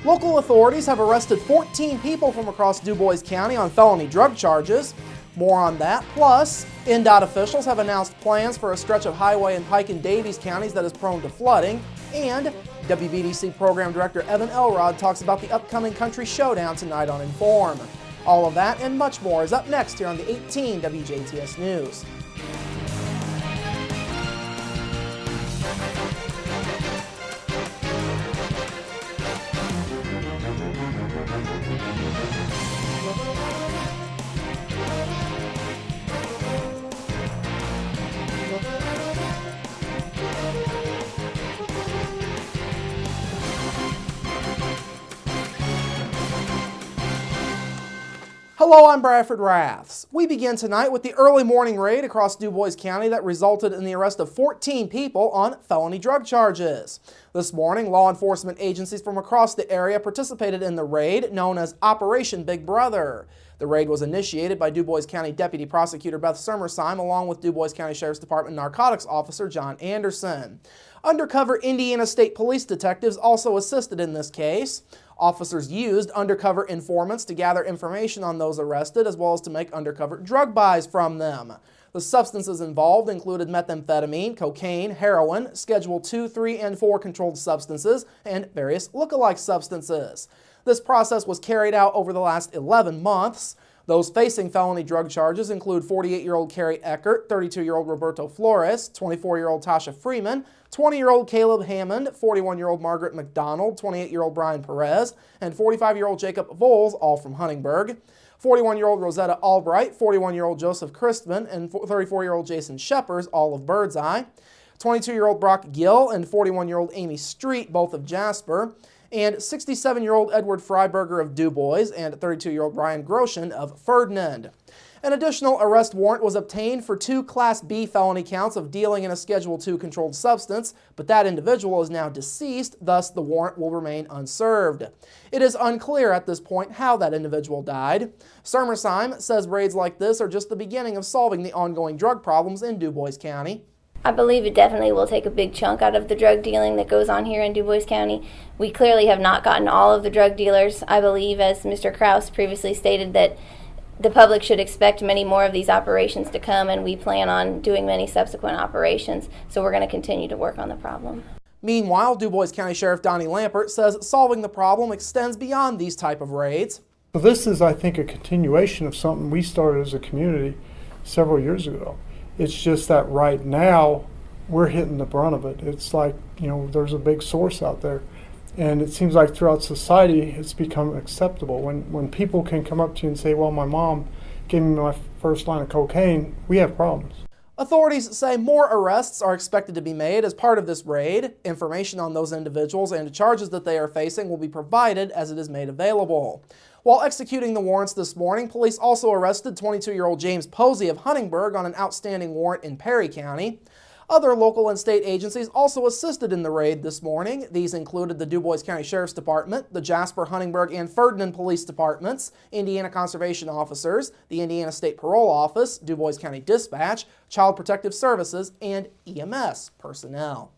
Local authorities have arrested 14 people from across DuBois County on felony drug charges. More on that. Plus, INDOT officials have announced plans for a stretch of highway in Pike and Davies counties that is prone to flooding. And WVDC Program Director Evan Elrod talks about the upcoming Country Showdown tonight on Inform. All of that and much more is up next here on the 18 WJTS News. Hello, I'm Bradford Raths. We begin tonight with the early morning raid across DuBois County that resulted in the arrest of 14 people on felony drug charges. This morning, law enforcement agencies from across the area participated in the raid known as Operation Big Brother. The raid was initiated by DuBois County Deputy Prosecutor Beth Summersheim along with DuBois County Sheriff's Department Narcotics Officer John Anderson. Undercover Indiana State Police detectives also assisted in this case. Officers used undercover informants to gather information on those arrested as well as to make undercover drug buys from them. The substances involved included methamphetamine, cocaine, heroin, Schedule 2, 3, and 4 controlled substances, and various look-alike substances. This process was carried out over the last 11 months. Those facing felony drug charges include 48-year-old Carrie Eckert, 32-year-old Roberto Flores, 24-year-old Tasha Freeman, 20-year-old Caleb Hammond, 41-year-old Margaret McDonald, 28-year-old Brian Perez, and 45-year-old Jacob Voles, all from Huntingburg. 41-year-old Rosetta Albright, 41-year-old Joseph Christman, and 34-year-old Jason Sheppers, all of Birdseye. 22-year-old Brock Gill and 41-year-old Amy Street, both of Jasper. And 67-year-old Edward Freiberger of DuBois and 32-year-old Brian Groshen of Ferdinand. An additional arrest warrant was obtained for 2 Class B felony counts of dealing in a Schedule 2 controlled substance, but that individual is now deceased, thus the warrant will remain unserved. It is unclear at this point how that individual died. Summersheim says raids like this are just the beginning of solving the ongoing drug problems in DuBois County. I believe it definitely will take a big chunk out of the drug dealing that goes on here in DuBois County. We clearly have not gotten all of the drug dealers. I believe, as Mr. Krause previously stated, that the public should expect many more of these operations to come, and we plan on doing many subsequent operations, so we're going to continue to work on the problem. Meanwhile, DuBois County Sheriff Donnie Lampert says solving the problem extends beyond these type of raids. So this is, I think, a continuation of something we started as a community several years ago. It's just that right now we're hitting the brunt of it. It's like, there's a big source out there. And it seems like throughout society it's become acceptable. When people can come up to you and say, well, my mom gave me my first line of cocaine, we have problems. Authorities say more arrests are expected to be made as part of this raid. Information on those individuals and charges that they are facing will be provided as it is made available. While executing the warrants this morning, police also arrested 22-year-old James Posey of Huntingburg on an outstanding warrant in Perry County. Other local and state agencies also assisted in the raid this morning. These included the DuBois County Sheriff's Department, the Jasper, Huntingburg, and Ferdinand Police Departments, Indiana Conservation Officers, the Indiana State Parole Office, DuBois County Dispatch, Child Protective Services, and EMS personnel.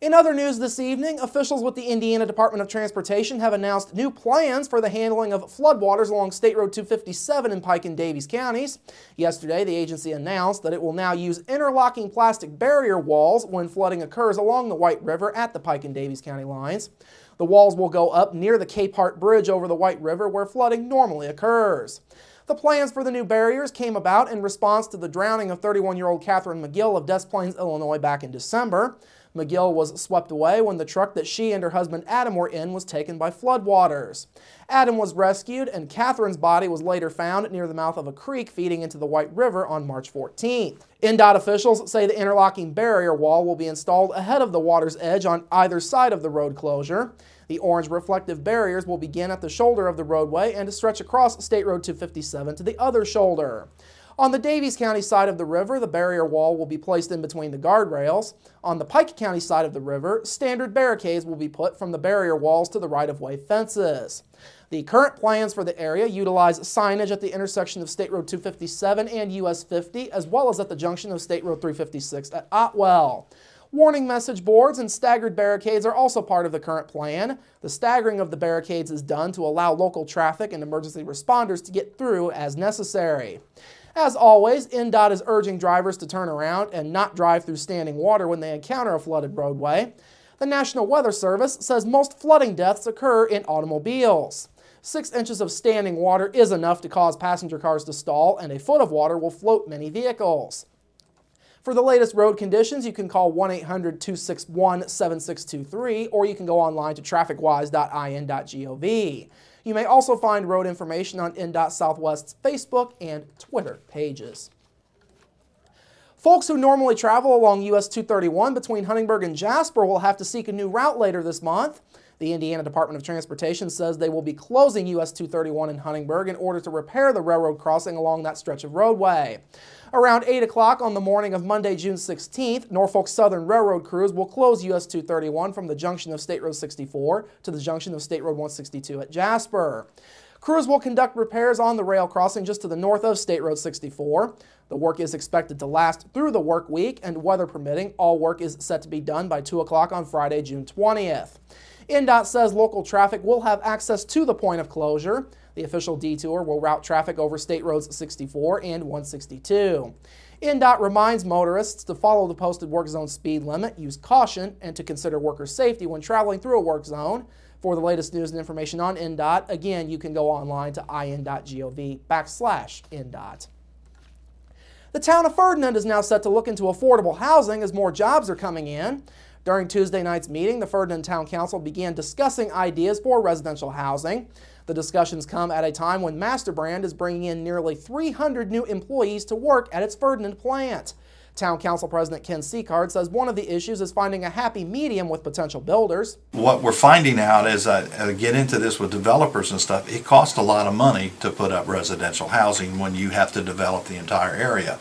In other news this evening, officials with the Indiana Department of Transportation have announced new plans for the handling of floodwaters along State Road 257 in Pike and Davies counties. Yesterday, the agency announced that it will now use interlocking plastic barrier walls when flooding occurs along the White River at the Pike and Davies county lines. The walls will go up near the Cape Hart Bridge over the White River where flooding normally occurs. The plans for the new barriers came about in response to the drowning of 31-year-old Catherine McGill of Des Plaines, Illinois back in December. McGill was swept away when the truck that she and her husband Adam were in was taken by floodwaters. Adam was rescued and Catherine's body was later found near the mouth of a creek feeding into the White River on March 14th. INDOT officials say the interlocking barrier wall will be installed ahead of the water's edge on either side of the road closure. The orange reflective barriers will begin at the shoulder of the roadway and stretch across State Road 257 to the other shoulder. On the Davies County side of the river, the barrier wall will be placed in between the guardrails. On the Pike County side of the river, standard barricades will be put from the barrier walls to the right-of-way fences. The current plans for the area utilize signage at the intersection of State Road 257 and US 50, as well as at the junction of State Road 356 at Otwell. Warning message boards and staggered barricades are also part of the current plan. The staggering of the barricades is done to allow local traffic and emergency responders to get through as necessary. As always, NDOT is urging drivers to turn around and not drive through standing water when they encounter a flooded roadway. The National Weather Service says most flooding deaths occur in automobiles. 6 inches of standing water is enough to cause passenger cars to stall, and a foot of water will float many vehicles. For the latest road conditions, you can call 1-800-261-7623, or you can go online to trafficwise.in.gov. You may also find road information on NDOT Southwest's Facebook and Twitter pages. Folks who normally travel along US 231 between Huntingburg and Jasper will have to seek a new route later this month. The Indiana Department of Transportation says they will be closing US 231 in Huntingburg in order to repair the railroad crossing along that stretch of roadway. Around 8 o'clock on the morning of Monday, June 16th, Norfolk Southern Railroad crews will close US 231 from the junction of State Road 64 to the junction of State Road 162 at Jasper. Crews will conduct repairs on the rail crossing just to the north of State Road 64. The work is expected to last through the work week, and weather permitting, all work is set to be done by 2 o'clock on Friday, June 20th. NDOT says local traffic will have access to the point of closure. The official detour will route traffic over State Roads 64 and 162. NDOT reminds motorists to follow the posted work zone speed limit, use caution, and to consider worker safety when traveling through a work zone. For the latest news and information on NDOT, again, you can go online to in.gov/NDOT. The town of Ferdinand is now set to look into affordable housing as more jobs are coming in. During Tuesday night's meeting, the Ferdinand Town Council began discussing ideas for residential housing. The discussions come at a time when MasterBrand is bringing in nearly 300 new employees to work at its Ferdinand plant. Town Council President Ken Seacard says one of the issues is finding a happy medium with potential builders. What we're finding out as I get into this with developers and stuff, it costs a lot of money to put up residential housing when you have to develop the entire area.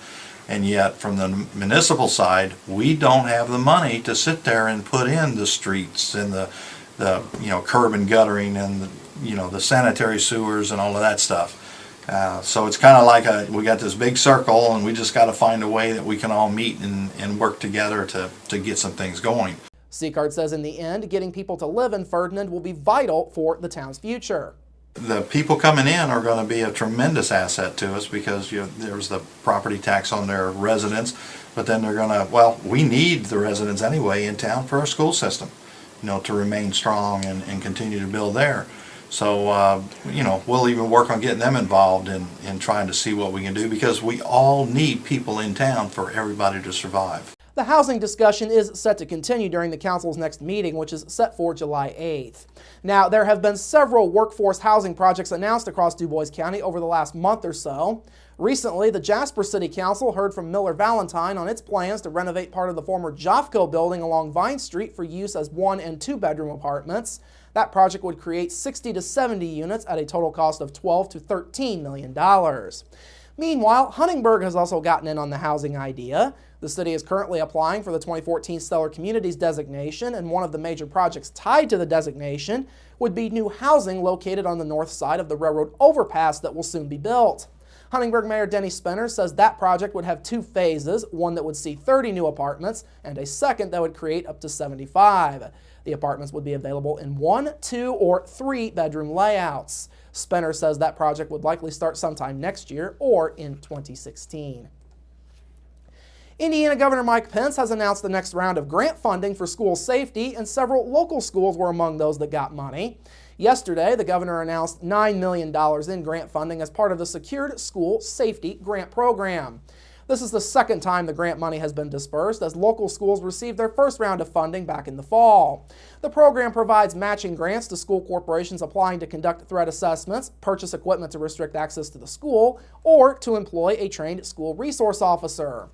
And yet from the municipal side, we don't have the money to sit there and put in the streets and the curb and guttering and the sanitary sewers and all of that stuff. So it's kind of like we got this big circle, and we just got to find a way that we can all meet and work together to get some things going. Seacard says in the end, getting people to live in Ferdinand will be vital for the town's future. The people coming in are going to be a tremendous asset to us because there's the property tax on their residents, but then they're going to, we need the residents anyway in town for our school system, to remain strong and continue to build there. So, we'll even work on getting them involved in trying to see what we can do because we all need people in town for everybody to survive. The housing discussion is set to continue during the council's next meeting, which is set for July 8th. Now, there have been several workforce housing projects announced across Du Bois County over the last month or so. Recently, the Jasper City Council heard from Miller Valentine on its plans to renovate part of the former Jofco building along Vine Street for use as 1- and 2-bedroom apartments. That project would create 60 to 70 units at a total cost of $12 to $13 million. Meanwhile, Huntingburg has also gotten in on the housing idea. The city is currently applying for the 2014 Stellar Communities designation, and one of the major projects tied to the designation would be new housing located on the north side of the railroad overpass that will soon be built. Huntingburg Mayor Denny Spinner says that project would have 2 phases, one that would see 30 new apartments and a second that would create up to 75. The apartments would be available in 1, 2, or 3-bedroom layouts. Spinner says that project would likely start sometime next year or in 2016. Indiana Governor Mike Pence has announced the next round of grant funding for school safety, and several local schools were among those that got money. Yesterday, the governor announced $9 million in grant funding as part of the Secured School Safety Grant Program. This is the second time the grant money has been dispersed, as local schools received their first round of funding back in the fall. The program provides matching grants to school corporations applying to conduct threat assessments, purchase equipment to restrict access to the school, or to employ a trained school resource officer.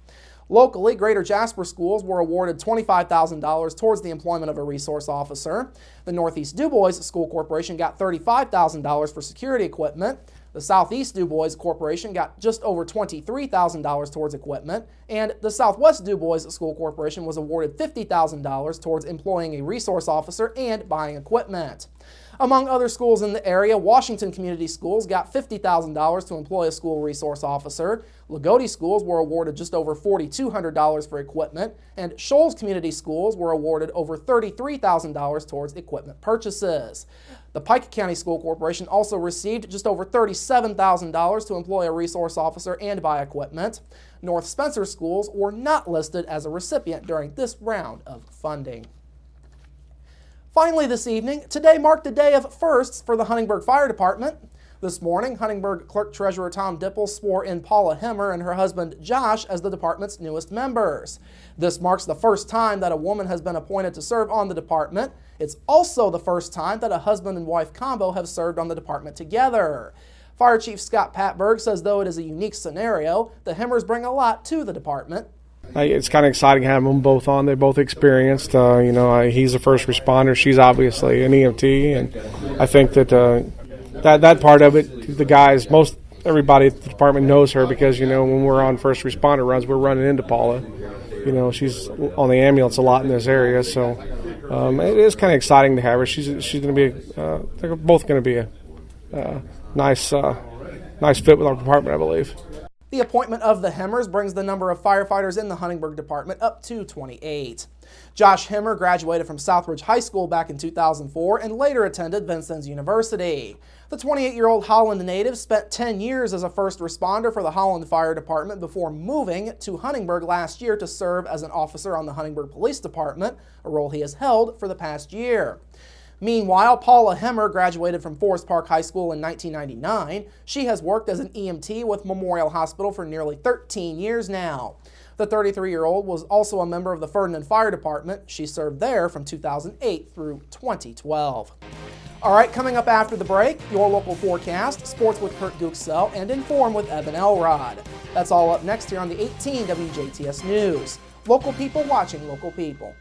Locally, Greater Jasper schools were awarded $25,000 towards the employment of a resource officer. The Northeast Du Bois School Corporation got $35,000 for security equipment. The Southeast Du Bois Corporation got just over $23,000 towards equipment, and the Southwest Du Bois School Corporation was awarded $50,000 towards employing a resource officer and buying equipment. Among other schools in the area, Washington Community Schools got $50,000 to employ a school resource officer. Lagodi schools were awarded just over $4,200 for equipment, and Shoals Community Schools were awarded over $33,000 towards equipment purchases. The Pike County School Corporation also received just over $37,000 to employ a resource officer and buy equipment. North Spencer schools were not listed as a recipient during this round of funding. Finally this evening, today marked a day of firsts for the Huntingburg Fire Department. This morning, Huntingburg Clerk Treasurer Tom Dipple swore in Paula Hemmer and her husband Josh as the department's newest members. This marks the first time that a woman has been appointed to serve on the department. It's also the first time that a husband and wife combo have served on the department together. Fire Chief Scott Patberg says though it is a unique scenario, the Hemmers bring a lot to the department. It's kind of exciting having them both on. They're both experienced. He's a first responder. She's obviously an EMT, and I think that that part of it, the guys, everybody at the department knows her because when we're on first responder runs, we're running into Paula. She's on the ambulance a lot in this area, so it is kind of exciting to have her. She's going to be. They're both going to be a nice fit with our department, I believe. The appointment of the Hemmers brings the number of firefighters in the Huntingburg department up to 28. Josh Hemmer graduated from Southridge High School back in 2004 and later attended Vincennes University. The 28-year-old Holland native spent 10 years as a first responder for the Holland Fire Department before moving to Huntingburg last year to serve as an officer on the Huntingburg Police Department, a role he has held for the past year. Meanwhile, Paula Hemmer graduated from Forest Park High School in 1999. She has worked as an EMT with Memorial Hospital for nearly 13 years now. The 33-year-old was also a member of the Ferdinand Fire Department. She served there from 2008 through 2012. All right, coming up after the break, your local forecast, sports with Kurt Guxell, and Inform with Evan Elrod. That's all up next here on the 18 WJTS News. Local people watching local people.